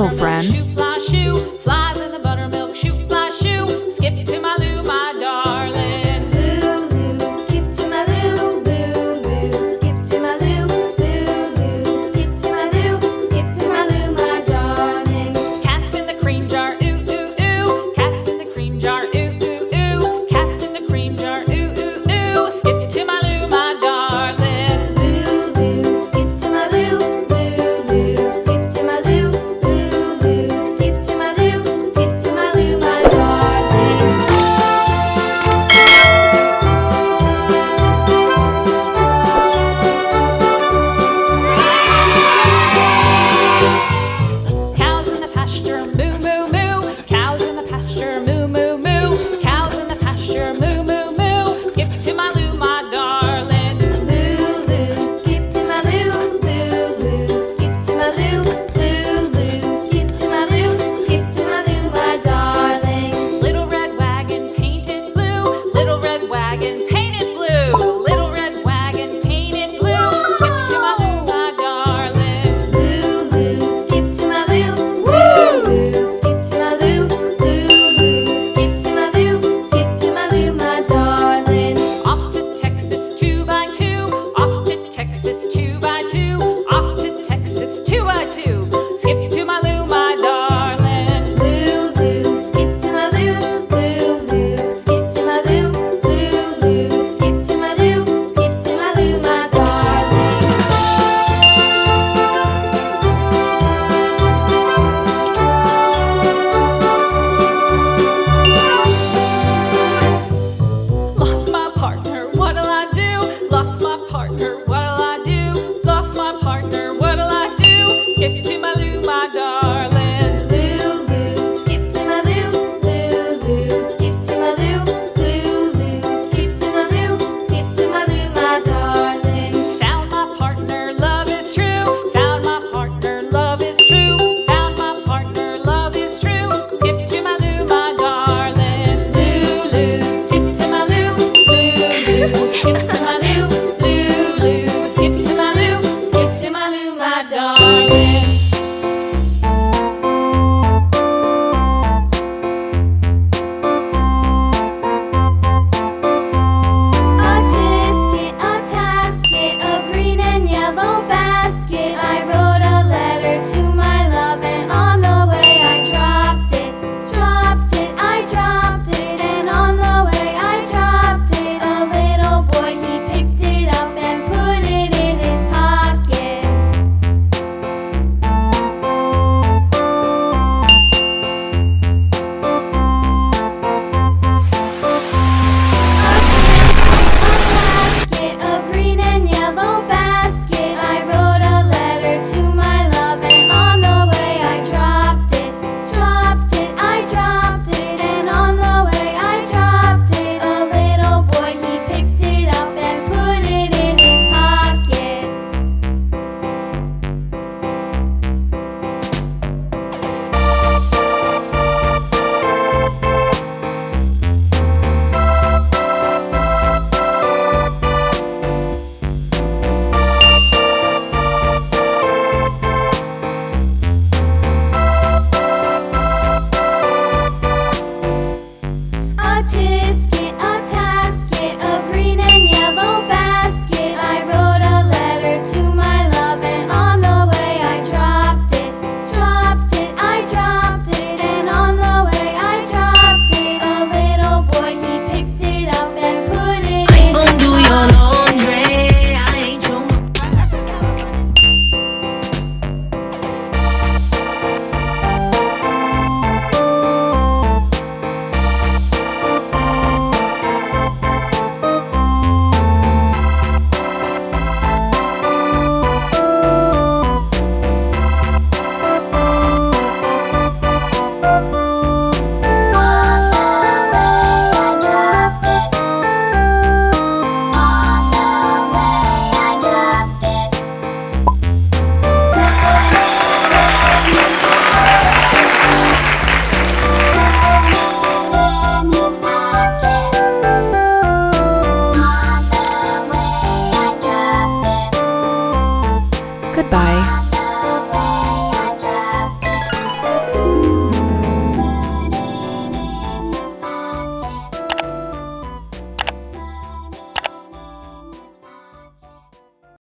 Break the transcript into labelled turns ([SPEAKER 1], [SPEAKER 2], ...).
[SPEAKER 1] Hello, friend.
[SPEAKER 2] Shoe fly shoe, flies in the buttermilk shoe fly shoe. Skip to my Lou, my darling.
[SPEAKER 3] Lou, skip to my Lou, Lou, skip to my Lou, Lou, skip to my Lou, skip to my Lou, my darling.
[SPEAKER 2] Cats in the cream jar, ooh ooh ooh. Cats in the cream jar, ooh ooh ooh. Cats in the cream jar, ooh ooh ooh. Skip to my Lou, my darling.
[SPEAKER 3] Lou, skip to my Lou, Lou, skip to my Lou, Lou, skip to my Lou, skip to my Lou, my darling.
[SPEAKER 2] Cows in the pasture, moo moo moo. Cows in the pasture, moo moo moo. Cows in the pasture, moo moo moo. Skip to my Lou, my darling.
[SPEAKER 3] Lou, skip to my Lou, Lou, skip to my Lou, Lou, skip to my Lou, skip to my Lou, my darling.
[SPEAKER 2] Little red wagon painted blue. Little red wagon painted blue. Little red wagon painted blue. Skip to my Lou, my darling.
[SPEAKER 3] Lou, skip to my Lou, Lou, skip to my Lou, Lou, skip to my Lou, skip to my Lou, my darling.
[SPEAKER 2] Off to Texas 2x2. Off to Texas 2x2. Off to Texas 2x2. Skip to my Lou, my darling.
[SPEAKER 3] Lou, skip to my Lou, Lou, skip to my Lou, Lou, skip to my Lou, skip to my Lou, my darling.
[SPEAKER 2] Lost my partner, what'll I do? Lost my partner, what'll I do? Lost my partner, what'll I do? Skip to my Lou, my darling.
[SPEAKER 3] Lou, skip to my Lou, Lou, skip to my Lou, Lou, skip to my Lou, skip to my Lou, my darling.
[SPEAKER 2] Found my partner, love is true. Found my partner, love is true. Found my partner, love is true. Skip to my Lou, my darling.
[SPEAKER 3] Lou, skip to my Lou, Lou, skip to my Lou, Lou, skip to my Lou, skip to my Lou, my darling. A tasket, a green and yellow basket. I wrote a letter to my love, and on the way I dropped it, I dropped it, and on the way I dropped it. A little boy, he picked it up and put it in his pocket. A green and yellow basket. I wrote a letter to my love, and on the way I dropped it, I dropped it, and on the way I dropped it. A little boy, he picked it up and put it in his pocket. A tasket, a green and yellow basket. I wrote a letter to my love, and on the way I dropped it, I dropped it, and on the way I dropped it. A little boy, he picked it up and put it in his
[SPEAKER 4] Gon' do your
[SPEAKER 3] pocket.
[SPEAKER 4] laundry. I ain't your
[SPEAKER 1] Goodbye.